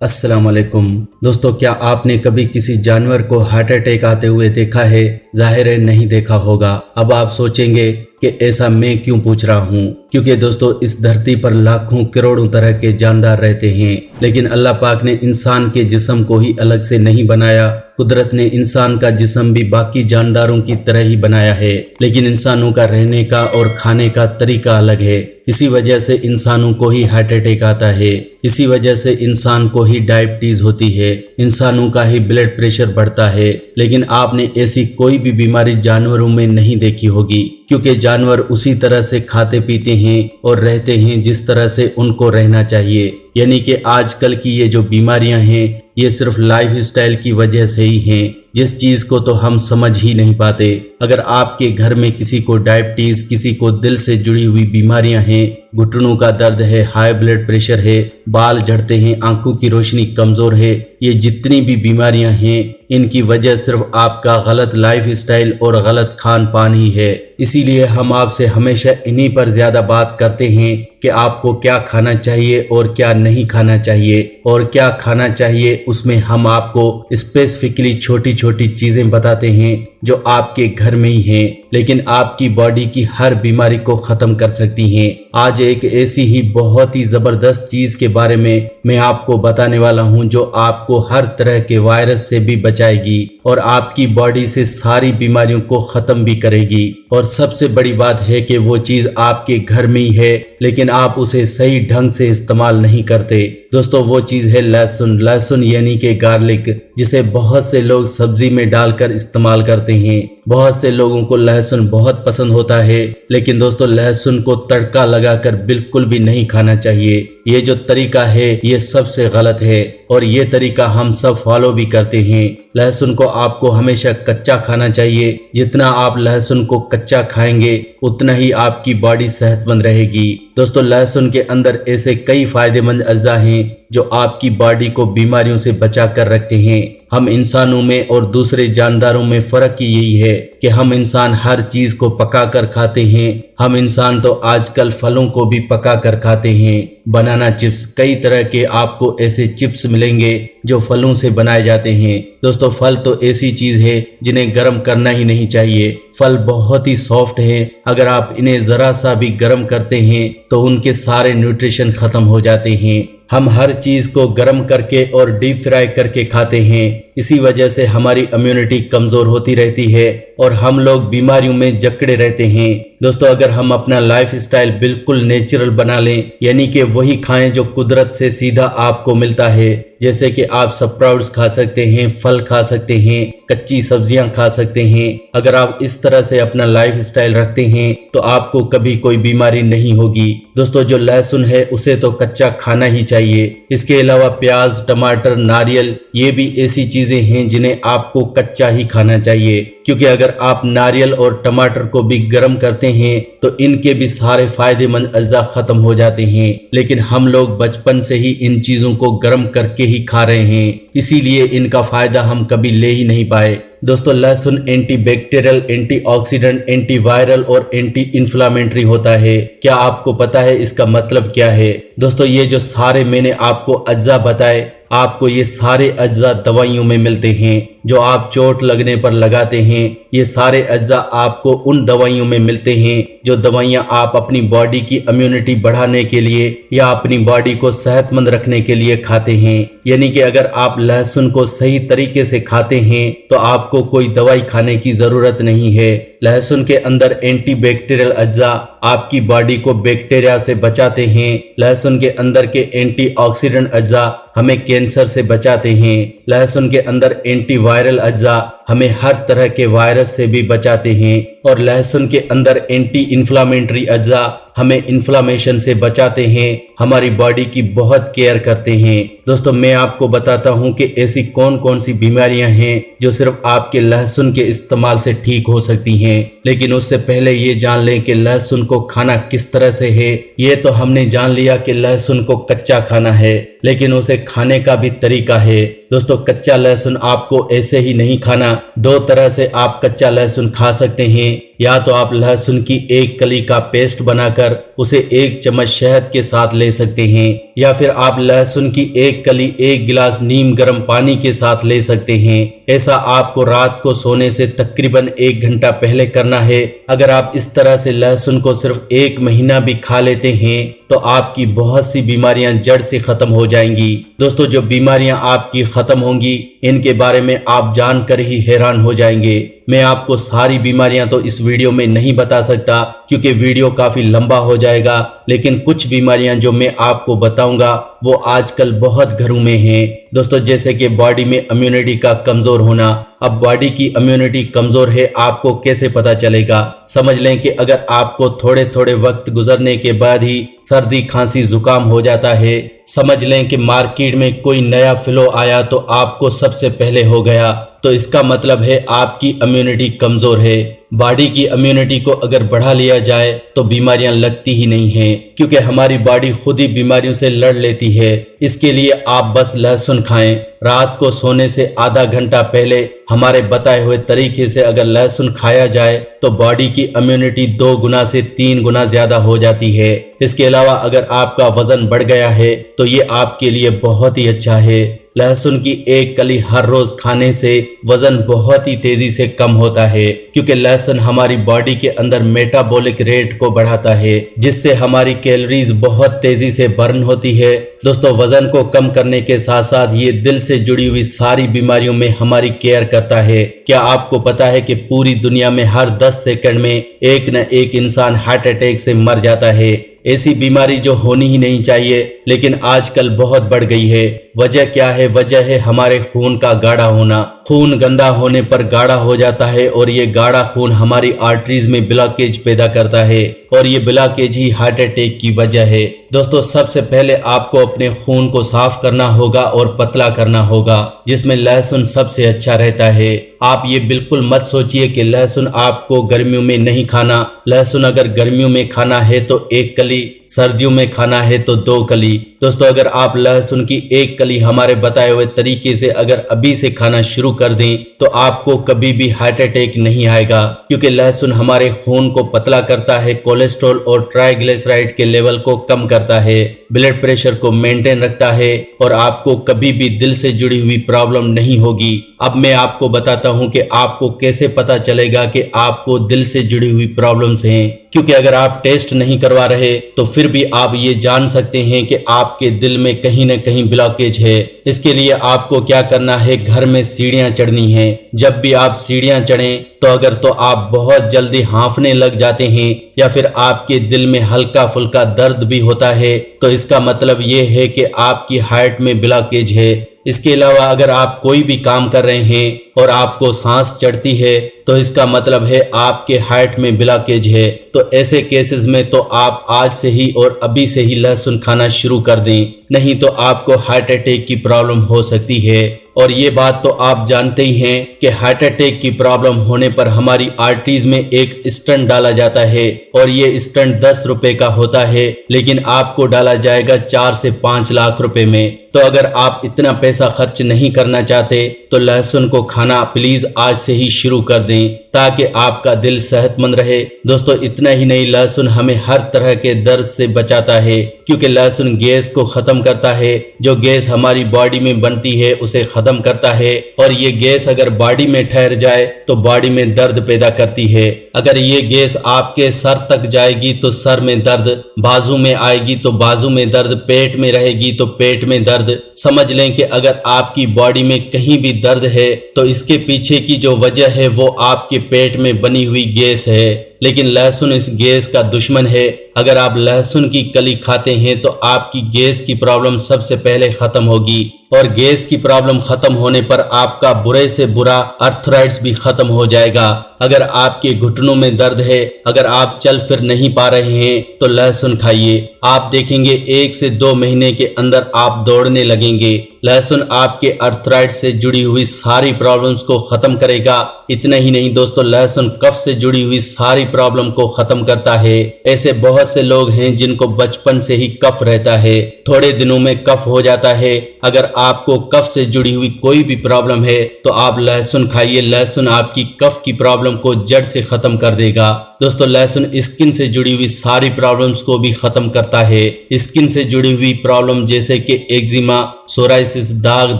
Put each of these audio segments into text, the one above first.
अस्सलाम वालेकुम दोस्तों, क्या आपने कभी किसी जानवर को हार्ट अटैक आते हुए देखा है? जाहिर है नहीं देखा होगा। अब आप सोचेंगे कि ऐसा मैं क्यों पूछ रहा हूँ, क्योंकि दोस्तों इस धरती पर लाखों करोड़ों तरह के जानदार रहते हैं, लेकिन अल्लाह पाक ने इंसान के जिस्म को ही अलग से नहीं बनाया। कुदरत ने इंसान का जिस्म भी बाकी जानदारों की तरह ही बनाया है, लेकिन इंसानों का रहने का और खाने का तरीका अलग है। इसी वजह से इंसानों को ही हार्ट अटैक आता है, इसी वजह से इंसान को ही डायबिटीज होती है, इंसानों का ही ब्लड प्रेशर बढ़ता है। लेकिन आपने ऐसी कोई भी बीमारी जानवरों में नहीं देखी होगी, क्योंकि जानवर उसी तरह से खाते पीते हैं और रहते हैं जिस तरह से उनको रहना चाहिए। यानी कि आजकल की ये जो बीमारियां हैं ये सिर्फ लाइफ स्टाइल की वजह से ही हैं, जिस चीज को तो हम समझ ही नहीं पाते। अगर आपके घर में किसी को डायबिटीज, किसी को दिल से जुड़ी हुई बीमारियां हैं, घुटनों का दर्द है, हाई ब्लड प्रेशर है, बाल झड़ते हैं, आंखों की रोशनी कमजोर है, ये जितनी भी बीमारियां हैं इनकी वजह सिर्फ आपका गलत लाइफ स्टाइल और गलत खान पान ही है। इसीलिए हम आपसे हमेशा इन्हीं पर ज्यादा बात करते हैं कि आपको क्या खाना चाहिए और क्या नहीं खाना चाहिए, और क्या खाना चाहिए उसमें हम आपको स्पेसिफिकली छोटी छोटी चीजें बताते हैं जो आपके घर में ही हैं, लेकिन आपकी बॉडी की हर बीमारी को खत्म कर सकती हैं। आज एक ऐसी ही बहुत ही जबरदस्त चीज के बारे में मैं आपको बताने वाला हूं जो आपको हर तरह के वायरस से भी बचाएगी और आपकी बॉडी से सारी बीमारियों को खत्म भी करेगी। और सबसे बड़ी बात है कि वो चीज आपके घर में ही है, लेकिन आप उसे सही ढंग से इस्तेमाल नहीं करते। दोस्तों वो चीज है लहसुन। लहसुन यानी कि गार्लिक, जिसे बहुत से लोग सब्जी में डालकर इस्तेमाल करते हैं। बहुत से लोगों को लहसुन बहुत पसंद होता है, लेकिन दोस्तों लहसुन को तड़का लगाकर बिल्कुल भी नहीं खाना चाहिए। ये जो तरीका है ये सबसे गलत है और ये तरीका हम सब फॉलो भी करते हैं। लहसुन को आपको हमेशा कच्चा खाना चाहिए। जितना आप लहसुन को कच्चा खाएंगे उतना ही आपकी बॉडी सेहतमंद रहेगी। दोस्तों लहसुन के अंदर ऐसे कई फायदेमंद अज्जा हैं जो आपकी बॉडी को बीमारियों से बचा कर रखते हैं। हम इंसानों में और दूसरे जानदारों में फर्क ही यही है कि हम इंसान हर चीज को पका कर खाते हैं। हम इंसान तो आजकल फलों को भी पका कर खाते हैं। बनाना चिप्स, कई तरह के आपको ऐसे चिप्स मिलेंगे जो फलों से बनाए जाते हैं। दोस्तों फल तो ऐसी चीज है जिन्हें गर्म करना ही नहीं चाहिए। फल बहुत ही सॉफ्ट है, अगर आप इन्हें जरा सा भी गर्म करते हैं तो उनके सारे न्यूट्रिशन खत्म हो जाते हैं। हम हर चीज को गर्म करके और डीप फ्राई करके खाते हैं, इसी वजह से हमारी इम्यूनिटी कमजोर होती रहती है और हम लोग बीमारियों में जकड़े रहते हैं। दोस्तों अगर हम अपना लाइफ स्टाइल बिल्कुल नेचुरल बना लें, यानी कि वही खाएं जो कुदरत से सीधा आपको मिलता है, जैसे कि आप स्प्राउट्स खा सकते हैं, फल खा सकते हैं, कच्ची सब्जियां खा सकते हैं। अगर आप इस तरह से अपना लाइफ स्टाइल रखते हैं तो आपको कभी कोई बीमारी नहीं होगी। दोस्तों जो लहसुन है उसे तो कच्चा खाना ही चाहिए। इसके अलावा प्याज, टमाटर, नारियल, ये भी ऐसी चीजें हैं जिन्हें आपको कच्चा ही खाना चाहिए, क्योंकि अगर आप नारियल और टमाटर को भी गर्म करते हैं तो इनके भी सारे फायदेमंद अज्जा खत्म हो जाते हैं। लेकिन हम लोग बचपन से ही इन चीजों को गर्म करके ही खा रहे हैं, इसीलिए इनका फायदा हम कभी ले ही नहीं पाए। दोस्तों लहसुन एंटी बैक्टीरियल, एंटीऑक्सीडेंट, एंटीवायरल और एंटी इन्फ्लामेटरी होता है। क्या आपको पता है इसका मतलब क्या है? दोस्तों ये जो सारे मैंने आपको अज्जा बताए, आपको ये सारे अज्जा दवाइयों में मिलते हैं जो आप चोट लगने पर लगाते हैं। ये सारे अज्जा आपको उन दवाइयों में मिलते हैं जो दवाइयां आप अपनी बॉडी की इम्यूनिटी बढ़ाने के लिए या अपनी बॉडी को सेहतमंद रखने के लिए खाते हैं। यानी कि अगर आप लहसुन को सही तरीके से खाते हैं तो आपको कोई दवाई खाने की जरूरत नहीं है। लहसुन के अंदर एंटी बैक्टीरियल अज्जा आपकी बॉडी को बैक्टीरिया से बचाते हैं। लहसुन के अंदर के एंटीऑक्सीडेंट अज्जा हमें कैंसर से बचाते हैं। लहसुन के अंदर एंटीवायरल अज्जा हमें हर तरह के वायरस से भी बचाते हैं। और लहसुन के अंदर एंटी इन्फ्लामेटरी अज्जा हमें इन्फ्लामेशन से बचाते हैं, हमारी बॉडी की बहुत केयर करते हैं। दोस्तों मैं आपको बताता हूं कि ऐसी कौन कौन सी बीमारियां हैं जो सिर्फ आपके लहसुन के इस्तेमाल से ठीक हो सकती हैं। लेकिन उससे पहले ये जान लें कि लहसुन को खाना किस तरह से है। ये तो हमने जान लिया कि लहसुन को कच्चा खाना है, लेकिन उसे खाने का भी तरीका है। दोस्तों कच्चा लहसुन आपको ऐसे ही नहीं खाना। दो तरह से आप कच्चा लहसुन खा सकते हैं। या तो आप लहसुन की एक कली का पेस्ट बनाकर उसे 1 चम्मच शहद के साथ ले सकते हैं, या फिर आप लहसुन की एक कली 1 गिलास नीम गर्म पानी के साथ ले सकते हैं। ऐसा आपको रात को सोने से तकरीबन 1 घंटा पहले करना है। अगर आप इस तरह से लहसुन को सिर्फ 1 महीना भी खा लेते हैं तो आपकी बहुत सी बीमारियां जड़ से खत्म हो जाएंगी। दोस्तों, जो बीमारियां आपकी खत्म होंगी इनके बारे में आप जानकर ही हैरान हो जाएंगे। मैं आपको सारी बीमारियां तो इस वीडियो में नहीं बता सकता क्योंकि वीडियो काफी लंबा हो जाएगा, लेकिन कुछ बीमारियां जो मैं आपको बताऊंगा वो आजकल बहुत घरों में हैं। दोस्तों, जैसे कि बॉडी में इम्यूनिटी का कमजोर होना। अब बॉडी की इम्यूनिटी कमजोर है आपको कैसे पता चलेगा? समझ लें कि अगर आपको थोड़े थोड़े वक्त गुजरने के बाद ही सर्दी खांसी जुकाम हो जाता है, समझ लें कि मार्केट में कोई नया फ्लो आया तो आपको सबसे पहले हो गया, तो इसका मतलब है आपकी इम्यूनिटी कमजोर है। बॉडी की इम्यूनिटी को अगर बढ़ा लिया जाए तो बीमारियां लगती ही नहीं हैं, क्योंकि हमारी बॉडी खुद ही बीमारियों से लड़ लेती है। इसके लिए आप बस लहसुन खाएं। रात को सोने से आधा घंटा पहले हमारे बताए हुए तरीके से अगर लहसुन खाया जाए तो बॉडी की इम्यूनिटी 2 गुना से 3 गुना ज्यादा हो जाती है। इसके अलावा अगर आपका वजन बढ़ गया है तो ये आपके लिए बहुत ही अच्छा है। लहसुन की एक कली हर रोज खाने से वजन बहुत ही तेजी से कम होता है, क्योंकि लहसुन हमारी बॉडी के अंदर मेटाबॉलिक रेट को बढ़ाता है, जिससे हमारी कैलोरीज बहुत तेजी से बर्न होती है। दोस्तों, वजन को कम करने के साथ साथ ये दिल से जुड़ी हुई सारी बीमारियों में हमारी केयर करता है। क्या आपको पता है कि पूरी दुनिया में हर 10 सेकंड में एक न एक इंसान हार्ट अटैक से मर जाता है? ऐसी बीमारी जो होनी ही नहीं चाहिए लेकिन आजकल बहुत बढ़ गई है। वजह क्या है? वजह है हमारे खून का गाढ़ा होना। खून गंदा होने पर गाढ़ा हो जाता है और ये गाढ़ा खून हमारी आर्टरीज में ब्लॉकेज पैदा करता है और ये ब्लॉकेज ही हार्ट अटैक की वजह है। दोस्तों, सबसे पहले आपको अपने खून को साफ करना होगा और पतला करना होगा, जिसमें लहसुन सबसे अच्छा रहता है। आप ये बिल्कुल मत सोचिए कि लहसुन आपको गर्मियों में नहीं खाना। लहसुन अगर गर्मियों में खाना है तो 1 कली, सर्दियों में खाना है तो 2 कली। दोस्तों, अगर आप लहसुन की 1 कली हमारे बताए हुए तरीके से अगर अभी से खाना शुरू कर दें तो आपको कभी भी हार्ट अटैक नहीं आएगा, क्योंकि लहसुन हमारे खून को पतला करता है, कोलेस्ट्रॉल और ट्राइग्लिसराइड के लेवल को कम करता है, ब्लड प्रेशर को मेंटेन रखता है और आपको कभी भी दिल से जुड़ी हुई प्रॉब्लम नहीं होगी। अब मैं आपको बताता हूं कि आपको कैसे पता चलेगा कि आपको दिल से जुड़ी हुई प्रॉब्लम्स हैं, क्योंकि अगर आप टेस्ट नहीं करवा रहे तो फिर भी आप ये जान सकते हैं कि आपके दिल में कहीं न कहीं ब्लॉकेज है। इसके लिए आपको क्या करना है? घर में सीढ़ियां चढ़नी है। जब भी आप सीढ़ियां चढ़ें तो अगर तो आप बहुत जल्दी हांफने लग जाते हैं या फिर आपके दिल में हल्का फुल्का दर्द भी होता है तो इसका मतलब ये है कि आपकी हार्ट में ब्लॉकेज है। इसके अलावा अगर आप कोई भी काम कर रहे हैं और आपको सांस चढ़ती है तो इसका मतलब है आपके हार्ट में ब्लॉकेज है। तो ऐसे केसेस में तो आप आज से ही और अभी से ही लहसुन खाना शुरू कर दें, नहीं तो आपको हार्ट अटैक की प्रॉब्लम हो सकती है। और ये बात तो आप जानते ही हैं कि हार्ट अटैक की प्रॉब्लम होने पर हमारी आर्टरीज में एक स्टंट डाला जाता है और ये स्टंट 10 रुपए का होता है, लेकिन आपको डाला जाएगा 4 से 5 लाख रुपए में। तो अगर आप इतना पैसा खर्च नहीं करना चाहते तो लहसुन को खाना प्लीज आज से ही शुरू कर दें ताकि आपका दिल सेहतमंद रहे। दोस्तों, इतना ही नहीं, लहसुन हमें हर तरह के दर्द से बचाता है, क्योंकि लहसुन गैस को खत्म करता है। जो गैस हमारी बॉडी में बनती है उसे खत्म करता है और ये गैस अगर बॉडी में ठहर जाए तो बॉडी में दर्द पैदा करती है। अगर ये गैस आपके सर तक जाएगी तो सर में दर्द, बाजू में आएगी तो बाजू में दर्द, पेट में रहेगी तो पेट में दर्द। समझ लें कि अगर आपकी बॉडी में कहीं भी दर्द है तो इसके पीछे की जो वजह है वो आपके पेट में बनी हुई गैस है। लेकिन लहसुन इस गैस का दुश्मन है। अगर आप लहसुन की कली खाते हैं तो आपकी गैस की प्रॉब्लम सबसे पहले खत्म होगी और गैस की प्रॉब्लम खत्म होने पर आपका बुरे से बुरा आर्थराइटिस भी खत्म हो जाएगा। अगर आपके घुटनों में दर्द है, अगर आप चल फिर नहीं पा रहे हैं तो लहसुन खाइए। आप देखेंगे 1 से 2 महीने के अंदर आप दौड़ने लगेंगे। लहसुन आपके अर्थराइट से जुड़ी हुई सारी प्रॉब्लम्स को खत्म करेगा। इतना ही नहीं दोस्तों, लहसुन कफ से जुड़ी हुई सारी प्रॉब्लम को खत्म करता है। ऐसे बहुत से लोग हैं जिनको बचपन से ही कफ रहता है, थोड़े दिनों में कफ हो जाता है। अगर आपको कफ से जुड़ी हुई कोई भी प्रॉब्लम है तो आप लहसुन खाइए। लहसुन आपकी कफ की प्रॉब्लम को जड़ से खत्म कर देगा। दोस्तों, लहसुन स्किन से जुड़ी हुई सारी प्रॉब्लम्स को भी खत्म करता है। स्किन से जुड़ी हुई प्रॉब्लम जैसे कि एक्जिमा, सोराइसिस, दाग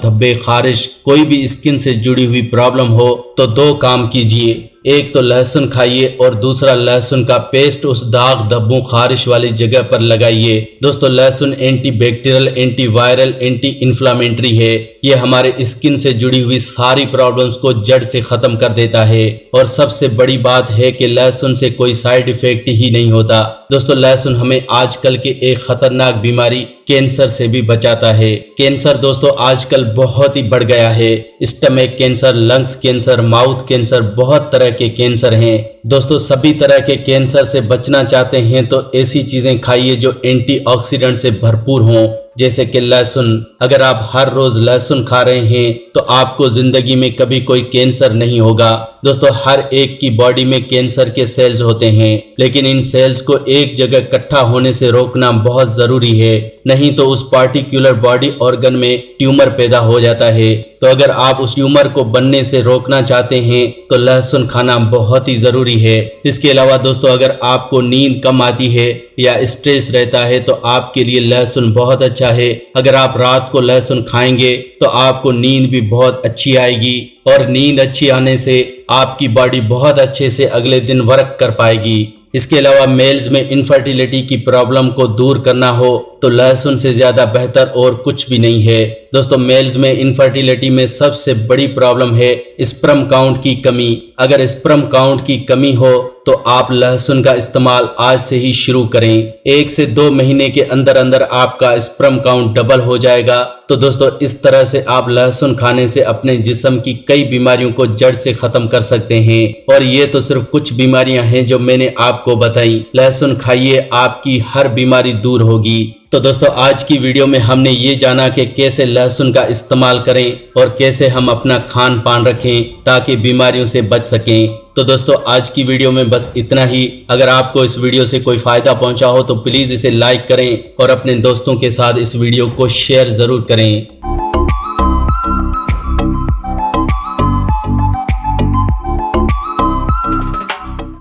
धब्बे, खारिश, कोई भी स्किन से जुड़ी हुई प्रॉब्लम हो तो दो काम कीजिए। एक तो लहसुन खाइए और दूसरा लहसुन का पेस्ट उस दाग धब्बों खारिश वाली जगह पर लगाइए। दोस्तों, लहसुन anti bacterial, anti viral, anti inflammatory है। ये हमारे स्किन से जुड़ी हुई सारी प्रॉब्लम्स को जड़ से खत्म कर देता है। और सबसे बड़ी बात है कि लहसुन से कोई साइड इफेक्ट ही नहीं होता। दोस्तों, लहसुन हमें आजकल के एक खतरनाक बीमारी कैंसर से भी बचाता है। कैंसर दोस्तों आजकल बहुत ही बढ़ गया है। Stomach cancer, lungs cancer, mouth cancer, बहुत तरह के कैंसर हैं। दोस्तों, सभी तरह के कैंसर से बचना चाहते हैं तो ऐसी चीजें खाइए जो एंटीऑक्सीडेंट से भरपूर हों, जैसे कि लहसुन। अगर आप हर रोज लहसुन खा रहे हैं तो आपको जिंदगी में कभी कोई कैंसर नहीं होगा। दोस्तों, हर एक की बॉडी में कैंसर के सेल्स होते हैं, लेकिन इन सेल्स को एक जगह इकट्ठा होने से रोकना बहुत जरूरी है, नहीं तो उस पार्टिकुलर बॉडी ऑर्गन में ट्यूमर पैदा हो जाता है। तो अगर आप उस ट्यूमर को बनने से रोकना चाहते हैं तो लहसुन खाना बहुत ही जरूरी है। इसके अलावा दोस्तों, अगर आपको नींद कम आती है या स्ट्रेस रहता है तो आपके लिए लहसुन बहुत अच्छा है। अगर आप रात को लहसुन खाएंगे तो आपको नींद भी बहुत अच्छी आएगी और नींद अच्छी आने से आपकी बॉडी बहुत अच्छे से अगले दिन वर्क कर पाएगी। इसके अलावा मेल्स में इनफर्टिलिटी की प्रॉब्लम को दूर करना हो तो लहसुन से ज्यादा बेहतर और कुछ भी नहीं है। दोस्तों, मेल्स में इनफर्टिलिटी में सबसे बड़ी प्रॉब्लम है स्पर्म काउंट की कमी। अगर स्पर्म काउंट की कमी हो तो आप लहसुन का इस्तेमाल आज से ही शुरू करें। 1 से 2 महीने के अंदर अंदर आपका स्पर्म काउंट डबल हो जाएगा। तो दोस्तों, इस तरह से आप लहसुन खाने से अपने जिस्म की कई बीमारियों को जड़ से खत्म कर सकते हैं। और ये तो सिर्फ कुछ बीमारियां हैं जो मैंने आपको बताई। लहसुन खाइए, आपकी हर बीमारी दूर होगी। तो दोस्तों, आज की वीडियो में हमने ये जाना कि कैसे लहसुन का इस्तेमाल करें और कैसे हम अपना खान पान रखें ताकि बीमारियों से बच सकें। तो दोस्तों, आज की वीडियो में बस इतना ही। अगर आपको इस वीडियो से कोई फायदा पहुंचा हो तो प्लीज इसे लाइक करें और अपने दोस्तों के साथ इस वीडियो को शेयर जरूर करें।